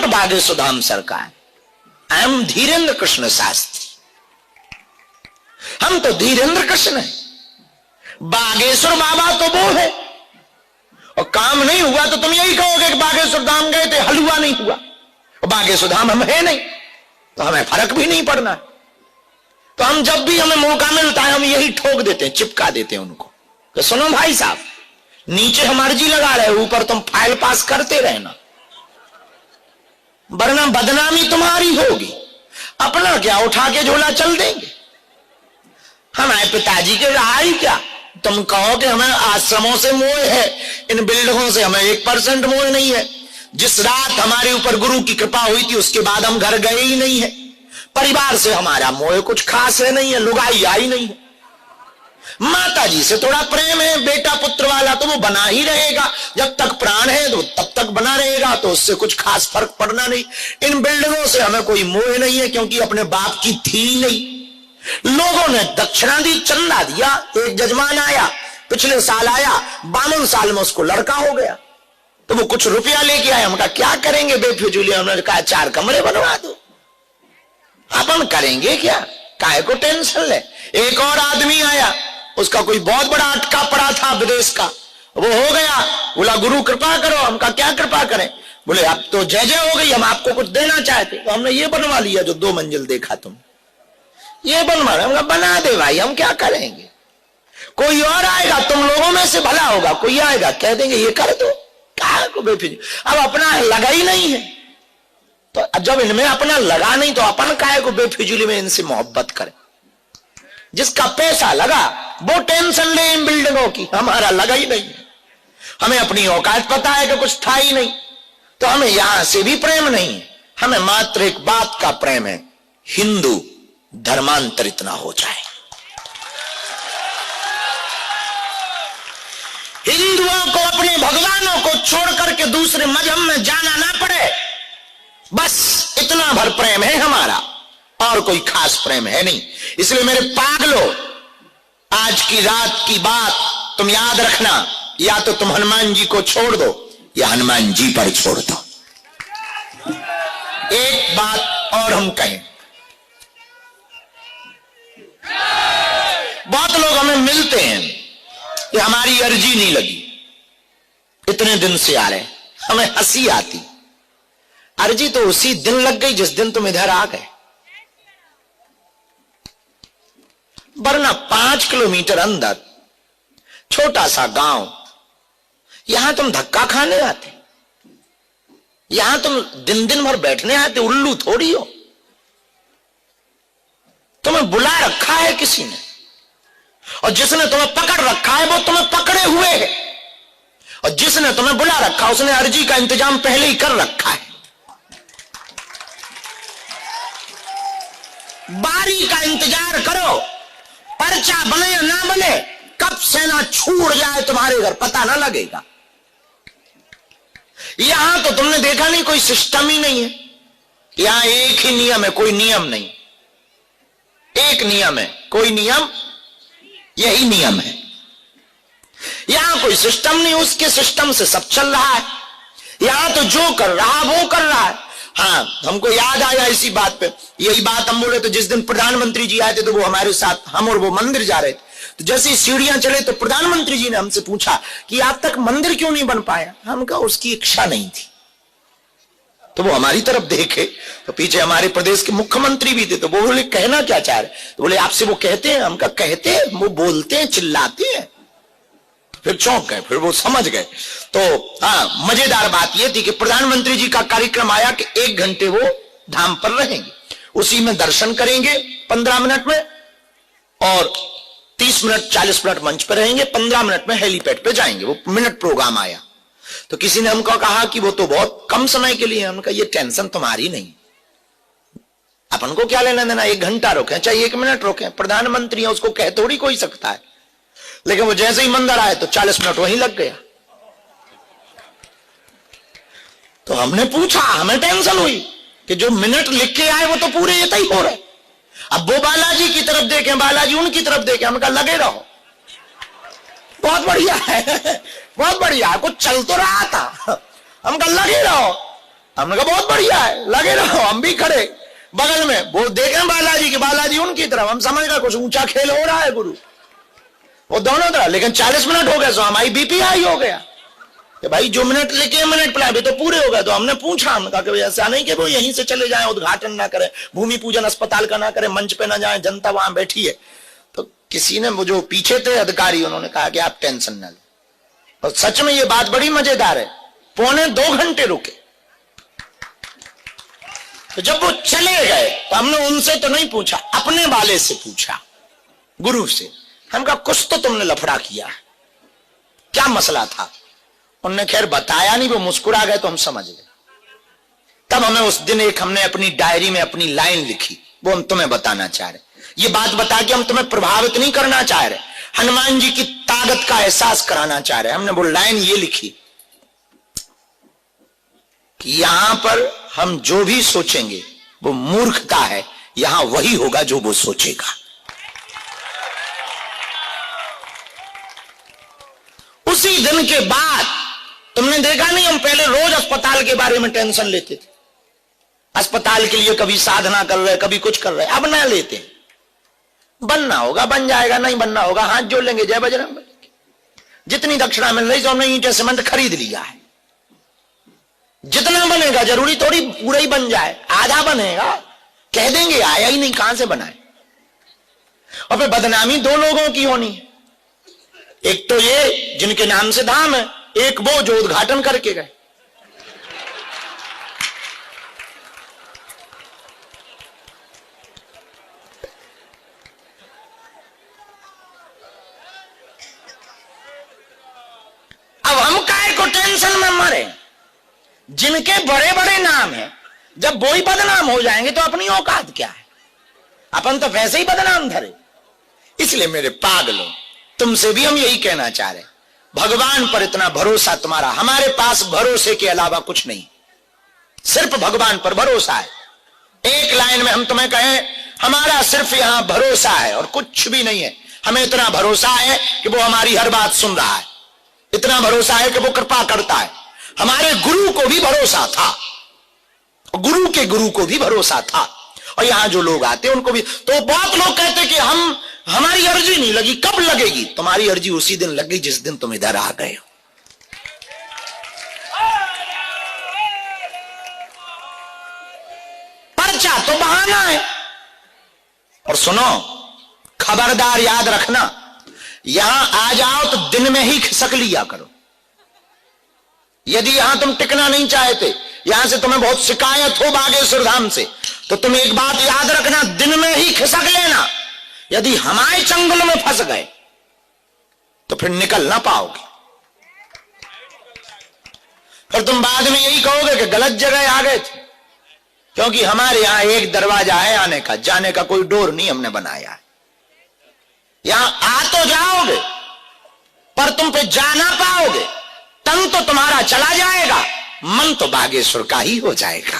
Not Bageshwar Dham सरकार, I am Dhirendra Krishna Shastri. हम तो धीरेन्द्र कृष्ण है, बागेश्वर बाबा तो वो है। और काम नहीं हुआ तो तुम यही कहोगे कि बागेश्वर धाम गए थे, हलवा नहीं हुआ। और बागेश्वर धाम हम है नहीं, तो हमें फर्क भी नहीं पड़ना। तो हम जब भी हमें मौका मिलता है हम यही ठोक देते हैं, चिपका देते हैं उनको। तो सुनो भाई साहब, नीचे हम अर्जी लगा रहे, ऊपर तुम फाइल पास करते रहना, वरना बदनामी तुम्हारी होगी। अपना क्या उठा के झोला चल देंगे। हमारे पिताजी के रहा ही क्या। तुम कहो कि हमें आश्रमों से मोह है, इन बिल्डिंगों से हमें 1% मोह नहीं है। जिस रात हमारे ऊपर गुरु की कृपा हुई थी उसके बाद हम घर गए ही नहीं है। परिवार से हमारा मोह कुछ खास है नहीं है, लुगाई आई नहीं है। माता जी से थोड़ा प्रेम है, बेटा पुत्र वाला तो वो बना ही रहेगा, जब तक प्राण है तो तब तक बना रहेगा, तो उससे कुछ खास फर्क पड़ना नहीं। इन बिल्डिंगों से हमें कोई मोह नहीं है, क्योंकि अपने बाप की थी नहीं। लोगों ने दक्षिणा दी, चंदा दिया। एक जजमान आया, पिछले साल आया, 52 साल में उसको लड़का हो गया, तो वो कुछ रुपया लेके आया। हम कहा क्या करेंगे बेफिजूली। उन्होंने कहा 4 कमरे बनवा दो। अपन करेंगे क्या, काहे को टेंशन ले। एक और आदमी आया, उसका कोई बहुत बड़ा अटका पड़ा था विदेश का, वो हो गया। बोला गुरु कृपा करो। हम कहा क्या कृपा करें। बोले अब तो जय जय हो गई, हम आपको कुछ देना चाहते। तो हमने ये बनवा लिया जो 2 मंजिल देखा तुम, ये बनवा। हमका बना दे भाई, हम क्या करेंगे। कोई और आएगा, तुम लोगों में से भला होगा, कोई आएगा कह देंगे ये कर दो, क्या को बेफिजूल। अब अपना लगा ही नहीं है, तो जब इनमें अपना लगा नहीं तो अपन काहे को बेफिजूली में इनसे मोहब्बत करें। जिसका पैसा लगा वो टेंशन ले इन बिल्डिंगों की, हमारा लगा ही नहीं है। हमें अपनी औकात पता है कि कुछ था ही नहीं, तो हमें यहां से भी प्रेम नहीं है। हमें मात्र एक बात का प्रेम है, हिंदू धर्मांतरित ना हो जाए, हिंदुओं को अपने भगवानों को छोड़ करके दूसरे मजहब में जाना ना पड़े, बस इतना भर प्रेम है हमारा, और कोई खास प्रेम है नहीं। इसलिए मेरे पागलो, आज की रात की बात तुम याद रखना, या तो तुम हनुमान जी को छोड़ दो या हनुमान जी पर छोड़ दो। एक बात और हम कहें, बहुत लोग हमें मिलते हैं कि हमारी अर्जी नहीं लगी, इतने दिन से आ रहे, हमें हंसी आती। अर्जी तो उसी दिन लग गई जिस दिन तुम इधर आ गए, वरना 5 किलोमीटर अंदर छोटा सा गांव, यहां तुम धक्का खाने आते, यहां तुम दिन दिन भर बैठने आते, उल्लू थोड़ी हो। तुम्हें बुला रखा है किसी ने, और जिसने तुम्हें पकड़ रखा है वो तुम्हें पकड़े हुए है, और जिसने तुम्हें बुला रखा उसने अर्जी का इंतजाम पहले ही कर रखा है। बारी का इंतजार करो, पर्चा बने या ना बने, कब सेना छूट जाए तुम्हारे घर पता ना लगेगा। यहां तो तुमने देखा नहीं, कोई सिस्टम ही नहीं है। यहां एक ही नियम है, कोई नियम नहीं। एक नियम है, कोई नियम, यही नियम है। यहां कोई सिस्टम नहीं, उसके सिस्टम से सब चल रहा है। यहां तो जो कर रहा वो कर रहा है। हाँ, हमको याद आया इसी बात पे, यही बात हम बोले तो जिस दिन प्रधानमंत्री जी आए थे तो वो हमारे साथ, हम और वो मंदिर जा रहे थे, तो जैसे ही सीढ़ियां चले तो प्रधानमंत्री जी ने हमसे पूछा कि आज तक मंदिर क्यों नहीं बन पाया। हम कहा उसकी इच्छा नहीं थी। तो वो हमारी तरफ देखे तो पीछे हमारे प्रदेश के मुख्यमंत्री भी थे, तो वो बोले कहना क्या चाह रहे, तो बोले आपसे वो कहते हैं। हम कहा कहते हैं, वो बोलते हैं, चिल्लाते हैं। फिर चौंक गए, फिर वो समझ गए। तो हाँ, मजेदार बात यह थी कि प्रधानमंत्री जी का कार्यक्रम आया कि 1 घंटे वो धाम पर रहेंगे, उसी में दर्शन करेंगे 15 मिनट में, और 30 मिनट 40 मिनट मंच पर रहेंगे, 15 मिनट में हेलीपैड पे जाएंगे। वो मिनट प्रोग्राम आया, तो किसी ने हमको कहा कि वो तो बहुत कम समय के लिए। हमने कहा ये टेंशन तुम्हारी नहीं, अपन को क्या लेना देना। 1 घंटा रोकें चाहे 1 मिनट रोकें, प्रधानमंत्री है, उसको कह थोड़ी कोई सकता है। लेकिन वो जैसे ही मंदिर आए तो 40 मिनट वहीं लग गया। तो हमने पूछा, हमें टेंशन हुई कि जो मिनट लिख के आए वो तो पूरे ये ही हो रहे। अब वो बालाजी की तरफ देखें, बालाजी उनकी तरफ देखें। हमने कहा लगे रहो, बहुत बढ़िया है, बहुत बढ़िया है, कुछ चल तो रहा था। हम कहा लगे रहो, हमने कहा बहुत बढ़िया है, लगे रहो। हम भी खड़े बगल में, वो देखें बालाजी की, बालाजी उनकी तरफ। हम समझ रहे कुछ ऊंचा खेल हो रहा है गुरु, वो दोनों तरफ। लेकिन 40 मिनट हो गए तो हमारी बीपी हाई हो गया कि भाई जो मिनट लिखे मिनट प्लान तो पूरे हो गए। तो हमने पूछा, हमने कहा कि ऐसा नहीं कि वो यहीं से चले जाएं, उद्घाटन ना करें, भूमि पूजन अस्पताल का ना करें, मंच पे ना जाएं, जनता वहां बैठी है। तो किसी ने, वो जो पीछे थे अधिकारी, उन्होंने कहा कि आप टेंशन ना लें। और सच में ये बात बड़ी मजेदार है, 1.25 घंटे रुके। तो जब वो चले गए तो हमने उनसे तो नहीं पूछा, अपने वाले से पूछा, गुरु से। हम कहा कुछ तो तुमने लफड़ा किया, क्या मसला था? उनने खैर बताया नहीं, वो मुस्कुरा गए तो हम समझ गए। तब हमें उस दिन हमने अपनी डायरी में अपनी लाइन लिखी, वो हम तुम्हें बताना चाह रहे। ये बात बता के हम तुम्हें प्रभावित नहीं करना चाह रहे, हनुमान जी की ताकत का एहसास कराना चाह रहे। हमने वो लाइन ये लिखी कि यहां पर हम जो भी सोचेंगे वो मूर्खता है, यहां वही होगा जो वो सोचेगा। उसी दिन के बाद तुमने देखा नहीं, हम पहले रोज अस्पताल के बारे में टेंशन लेते थे, अस्पताल के लिए कभी साधना कर रहे, कभी कुछ कर रहे। अब ना लेते, बनना होगा बन जाएगा, नहीं बनना होगा हाथ जोड़ लेंगे, जय बजरंग बली। जितनी दक्षिणा मिल रही, तो हमने ईंट सीमेंट खरीद लिया है। जितना बनेगा जरूरी थोड़ी पूरा ही बन जाए, आधा बनेगा, कह देंगे आया ही नहीं, कहां से बनाए। और फिर बदनामी दो लोगों की होनी है, एक तो ये जिनके नाम से धाम है, एक वो जो उद्घाटन करके गए। अब हम काहे को टेंशन में मरे? जिनके बड़े बड़े नाम हैं, जब वो ही बदनाम हो जाएंगे तो अपनी औकात क्या है? अपन तो वैसे ही बदनाम धरे। इसलिए मेरे पागलों, तुमसे भी हम यही कहना चाह रहे, भगवान पर इतना भरोसा तुम्हारा, हमारे पास भरोसे के अलावा कुछ नहीं, सिर्फ भगवान पर भरोसा है। एक लाइन में हम तुम्हें कहें, हमारा सिर्फ यहां भरोसा है और कुछ भी नहीं है। हमें इतना भरोसा है कि वो हमारी हर बात सुन रहा है, इतना भरोसा है कि वो कृपा करता है। हमारे गुरु को भी भरोसा था, गुरु के गुरु को भी भरोसा था। और यहां जो लोग आते उनको भी, तो बहुत लोग कहते कि हमारी अर्जी नहीं लगी। कब लगेगी? तुम्हारी अर्जी उसी दिन लगी जिस दिन तुम इधर आ गए हो। पर्चा तो बहाना है। और सुनो, खबरदार याद रखना, यहां आ जाओ तो दिन में ही खिसक लिया करो। यदि यहां तुम टिकना नहीं चाहते, यहां से तुम्हें बहुत शिकायत हो बागेश्वर धाम से, तो तुम एक बात याद रखना, दिन में ही खिसक लेना। यदि हमारे चंगुल में फंस गए तो फिर निकल ना पाओगे। फिर तुम बाद में यही कहोगे कि गलत जगह आ गए थे, क्योंकि हमारे यहां एक दरवाजा है आने का, जाने का कोई डोर नहीं हमने बनाया है। यहां आ तो जाओगे पर तुम पे जा ना पाओगे। तन तो तुम्हारा चला जाएगा, मन तो बागेश्वर का ही हो जाएगा।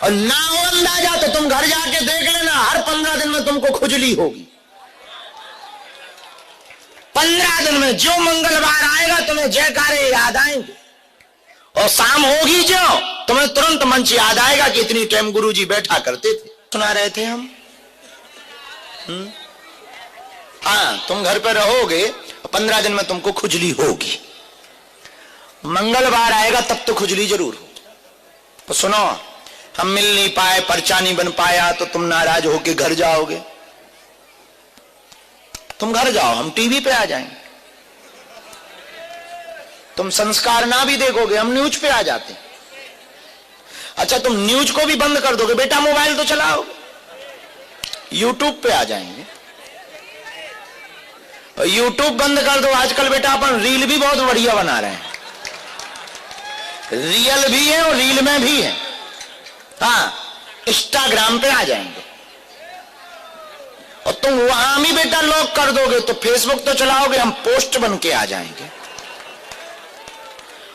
और ना हो अंदाजा तो तुम घर जाके देख लेना, हर 15 दिन में तुमको खुजली होगी। 15 दिन में जो मंगलवार आएगा तुम्हें जयकारे याद आएंगे, और शाम होगी जो तुम्हें तुरंत मंच याद आएगा कि इतनी टाइम गुरुजी बैठा करते थे, सुना रहे थे हम। हाँ, तुम घर पे रहोगे, 15 दिन में तुमको खुजली होगी। मंगलवार आएगा तब तो खुजली जरूर हो। तो सुनो, हम मिल नहीं पाए, पर्चा नहीं बन पाया, तो तुम नाराज होके घर जाओगे। तुम घर जाओ, हम टीवी पे आ जाएंगे। तुम संस्कार ना भी देखोगे, हम न्यूज पे आ जाते। अच्छा, तुम न्यूज को भी बंद कर दोगे, बेटा मोबाइल तो चलाओगे, यूट्यूब पे आ जाएंगे। और यूट्यूब बंद कर दो, आजकल बेटा अपन रील भी बहुत बढ़िया बना रहे हैं, रियल भी है और रील में भी है। हाँ, इंस्टाग्राम पे आ जाएंगे। और तुम वहां भी बेटा लॉक कर दोगे तो फेसबुक तो चलाओगे, हम पोस्ट बन के आ जाएंगे।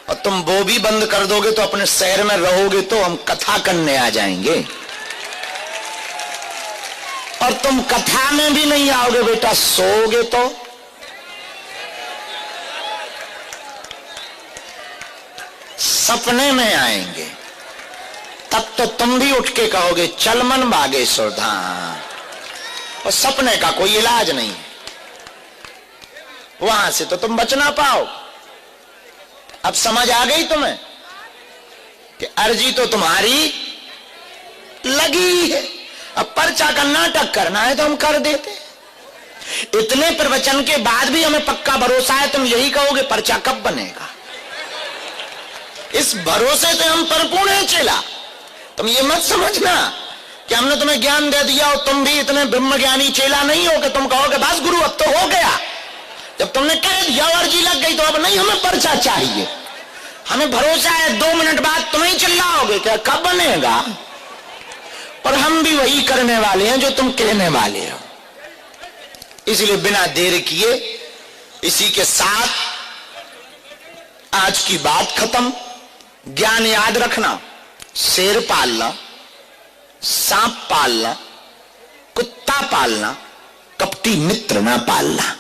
और तुम वो भी बंद कर दोगे तो अपने शहर में रहोगे तो हम कथा करने आ जाएंगे। और तुम कथा में भी नहीं आओगे बेटा, सोओगे तो। सपने में आएंगे, तब तो तुम भी उठ के कहोगे चल मन बागेश्वर धाम। और सपने का कोई इलाज नहीं है, वहां से तो तुम बच ना पाओ। अब समझ आ गई तुम्हें कि अर्जी तो तुम्हारी लगी है। अब पर्चा का नाटक करना है तो हम कर देते। इतने प्रवचन के बाद भी हमें पक्का भरोसा है, तुम यही कहोगे पर्चा कब बनेगा। इस भरोसे से हम परिपूर्ण है चेला। तुम ये मत समझना कि हमने तुम्हें ज्ञान दे दिया और तुम भी इतने ब्रह्म ज्ञानी चेला नहीं हो कि तुम कहोगे बस गुरु अब तो हो गया। जब तुमने कह दिया अर्जी लग गई तो अब नहीं हमें पर्चा चाहिए। हमें भरोसा है 2 मिनट बाद तुम ही चिल्लाओगे क्या कब बनेगा। और हम भी वही करने वाले हैं जो तुम कहने वाले हो। इसलिए बिना देर किए इसी के साथ आज की बात खत्म। ज्ञान याद रखना, शेर पालना, सांप पालना, कुत्ता पालना, कपटी मित्र ना पालना,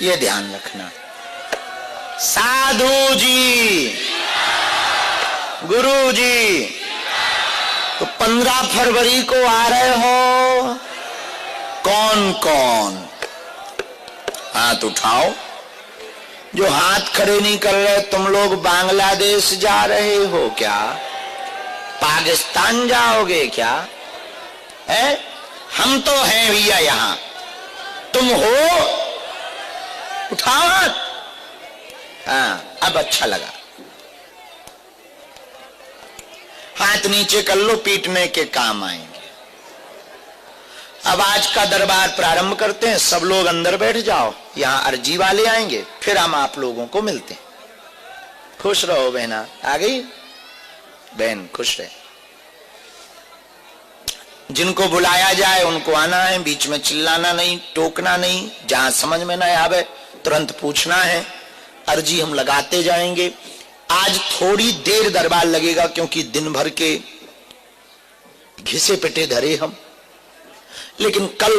ये ध्यान रखना। साधु जी, गुरु जी, तो 15 फरवरी को आ रहे हो? कौन कौन हाथ उठाओ। जो हाथ खड़े नहीं कर रहे, तुम लोग बांग्लादेश जा रहे हो क्या? पाकिस्तान जाओगे क्या? है? हम तो हैं भैया यहां, तुम हो? उठाओ हाथ। हाँ, अब अच्छा लगा। हाथ नीचे कर लो, पीटने के काम आएंगे। अब आज का दरबार प्रारंभ करते हैं। सब लोग अंदर बैठ जाओ, यहां अर्जी वाले आएंगे, फिर हम आप लोगों को मिलते हैं। खुश रहो बहना। आ गई बहन? खुश रहे। जिनको बुलाया जाए उनको आना है, बीच में चिल्लाना नहीं, टोकना नहीं। जहां समझ में ना आवे तुरंत पूछना है। अर्जी हम लगाते जाएंगे। आज थोड़ी देर दरबार लगेगा क्योंकि दिन भर के घिसे पिटे धरे हम, लेकिन कल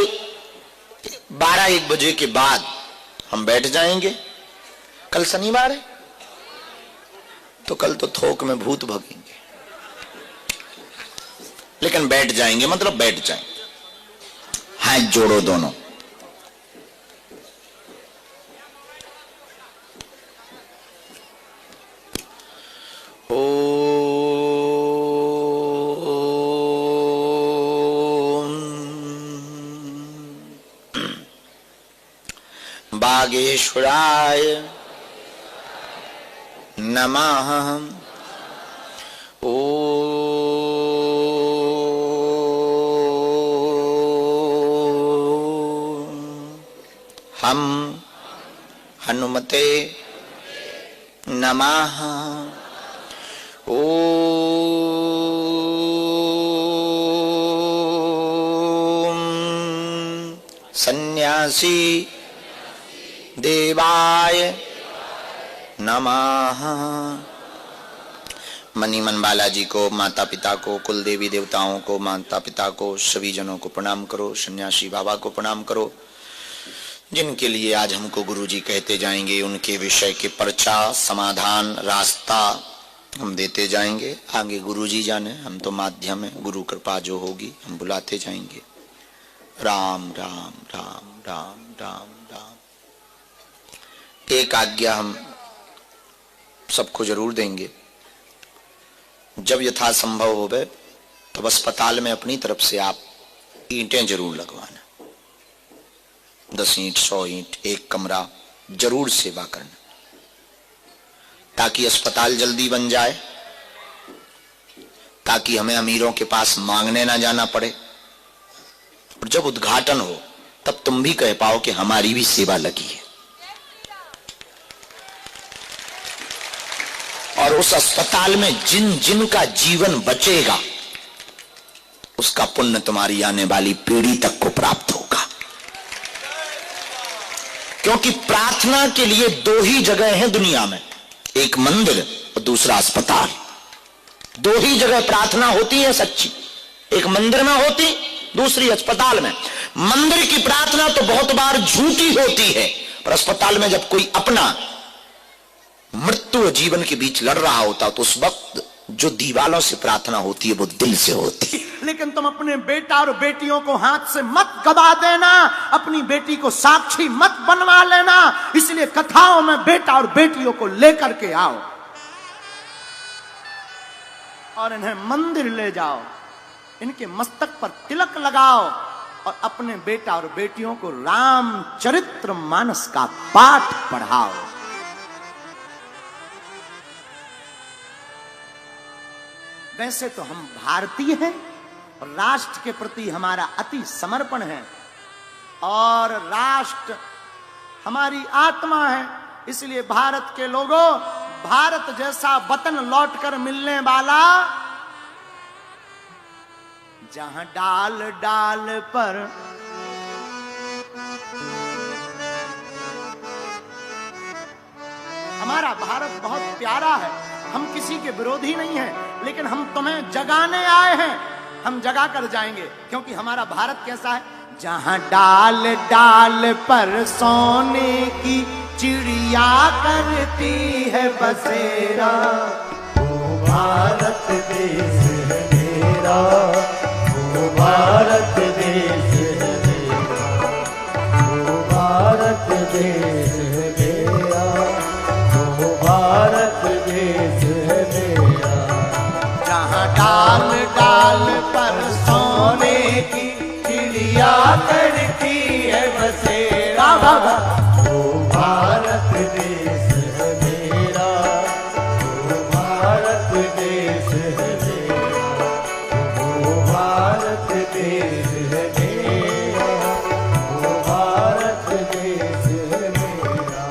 12-1 बजे के बाद हम बैठ जाएंगे। कल शनिवार है तो कल तो थोक में भूत भगेंगे, लेकिन बैठ जाएंगे, मतलब बैठ जाएंगे। हाथ जोड़ो दोनों। बागेश्वराय नमः। ओम हम हनुमते नमः। ओम सन्यासी देवाय नमः। मनीमन बालाजी को, माता पिता को, कुल देवी देवताओं को, माता पिता को, सभी जनों को प्रणाम करो। सन्यासी बाबा को प्रणाम करो, जिनके लिए आज हमको गुरुजी कहते जाएंगे। उनके विषय के पर्चा, समाधान, रास्ता हम देते जाएंगे। आगे गुरुजी जाने, हम तो माध्यम है। गुरु कृपा जो होगी हम बुलाते जाएंगे। राम राम राम राम राम राम। एक आज्ञा हम सबको जरूर देंगे, जब यथासंभव होवे तो अस्पताल में अपनी तरफ से आप ईंटें जरूर लगवाना। 10 ईंट, 100 ईंट, एक कमरा जरूर सेवा करना, ताकि अस्पताल जल्दी बन जाए, ताकि हमें अमीरों के पास मांगने ना जाना पड़े। और जब उद्घाटन हो तब तुम भी कह पाओ कि हमारी भी सेवा लगी है। और उस अस्पताल में जिन जिन का जीवन बचेगा उसका पुण्य तुम्हारी आने वाली पीढ़ी तक को प्राप्त होगा। क्योंकि प्रार्थना के लिए 2 ही जगह हैं दुनिया में, एक मंदिर और दूसरा अस्पताल। 2 ही जगह प्रार्थना होती है सच्ची, एक मंदिर में होती, दूसरी अस्पताल में। मंदिर की प्रार्थना तो बहुत बार झूठी होती है, पर अस्पताल में जब कोई अपना वो जीवन के बीच लड़ रहा होता तो उस वक्त जो दीवालों से प्रार्थना होती है वो दिल से होती है। लेकिन तुम अपने बेटा और बेटियों को हाथ से मत गवा देना, अपनी बेटी को साक्षी मत बनवा लेना। इसलिए कथाओं में बेटा और बेटियों को लेकर के आओ और इन्हें मंदिर ले जाओ, इनके मस्तक पर तिलक लगाओ और अपने बेटा और बेटियों को रामचरित्र मानस का पाठ पढ़ाओ। वैसे तो हम भारतीय हैं और राष्ट्र के प्रति हमारा अति समर्पण है और राष्ट्र हमारी आत्मा है। इसलिए भारत के लोगों, भारत जैसा वतन लौटकर मिलने वाला, जहां डाल डाल पर हमारा भारत बहुत प्यारा है। हम किसी के विरोधी नहीं हैं, लेकिन हम तुम्हें जगाने आए हैं। हम जगा कर जाएंगे, क्योंकि हमारा भारत कैसा है? जहां डाल डाल पर सोने की चिड़िया करती है बसेरा, वो भारत देश है मेरा, वो भारत देश है मेरा, वो भारत देश है मेरा, वो भारत देश है मेरा। जहां डाल डाल पर सोने की चिड़िया करती है बसेरा, वो भारत देश है मेरा, वो भारत देश है मेरा, वो भारत देश है मेरा, वो भारत देश है मेरा।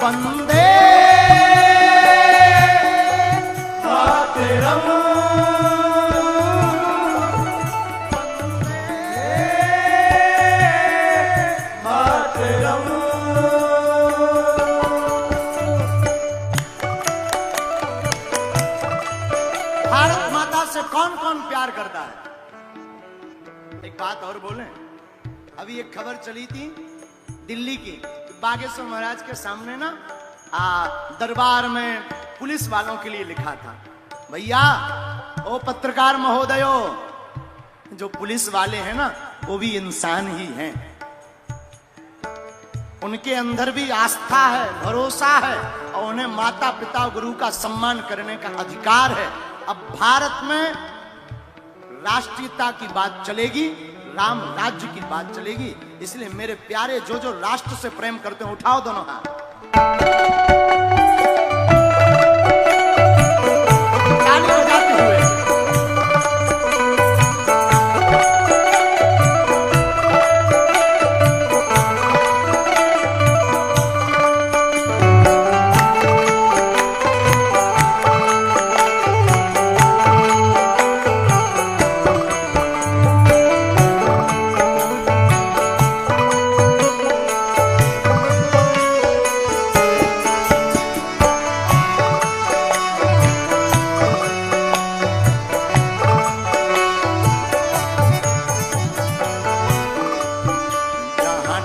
वंदे मातरम, मातरम। भारत माता से कौन कौन प्यार करता है? एक बात और बोलें, अभी एक खबर चली थी दिल्ली की, बागेश्वर महाराज के सामने ना दरबार में पुलिस वालों के लिए लिखा था, भैया ओ पत्रकार महोदयो, जो पुलिस वाले हैं ना वो भी इंसान ही हैं, उनके अंदर भी आस्था है, भरोसा है और उन्हें माता पिता गुरु का सम्मान करने का अधिकार है। अब भारत में राष्ट्रीयता की बात चलेगी, राम राज्य की बात चलेगी। इसलिए मेरे प्यारे जो जो राष्ट्र से प्रेम करते हैं, उठाओ दोनों हाथ, ताली बजाते हुए।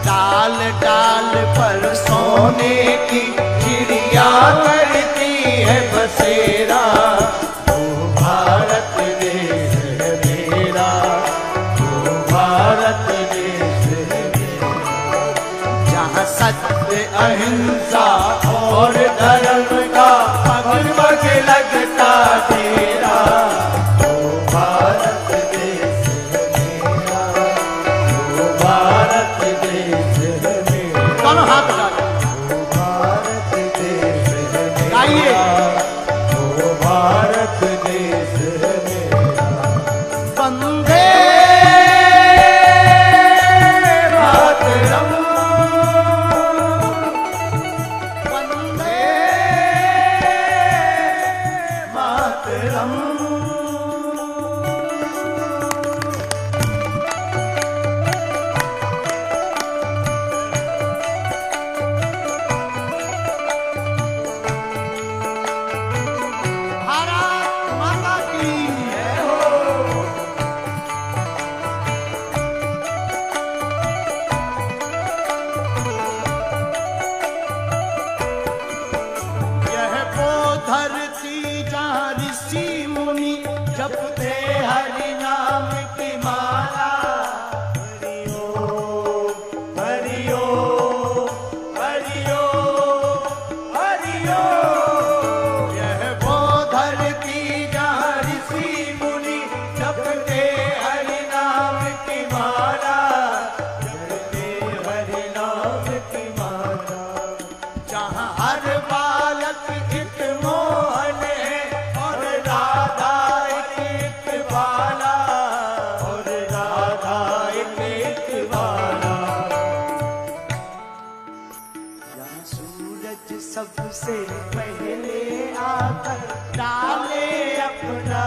डाल डाल पर सोने की चिड़िया करती है बसेरा, वो भारत देश है मेरा, वो भारत देश है मेरा। जहाँ सत्य अहिंसा और धर्म का पग पग लगता तेरा, वो भारत देश है मेरा, वो भारत देश है मेरा। दोनों हाथ डालें, वो भारत देश है मेरा, गाइए। वो भारत देश है मेरा। वंदे मातरम, वंदे हर बालक एक मोहन है और राधा एक बाला, और राधा एक बाला। यहाँ सूरज सबसे पहले आकर डाले अपना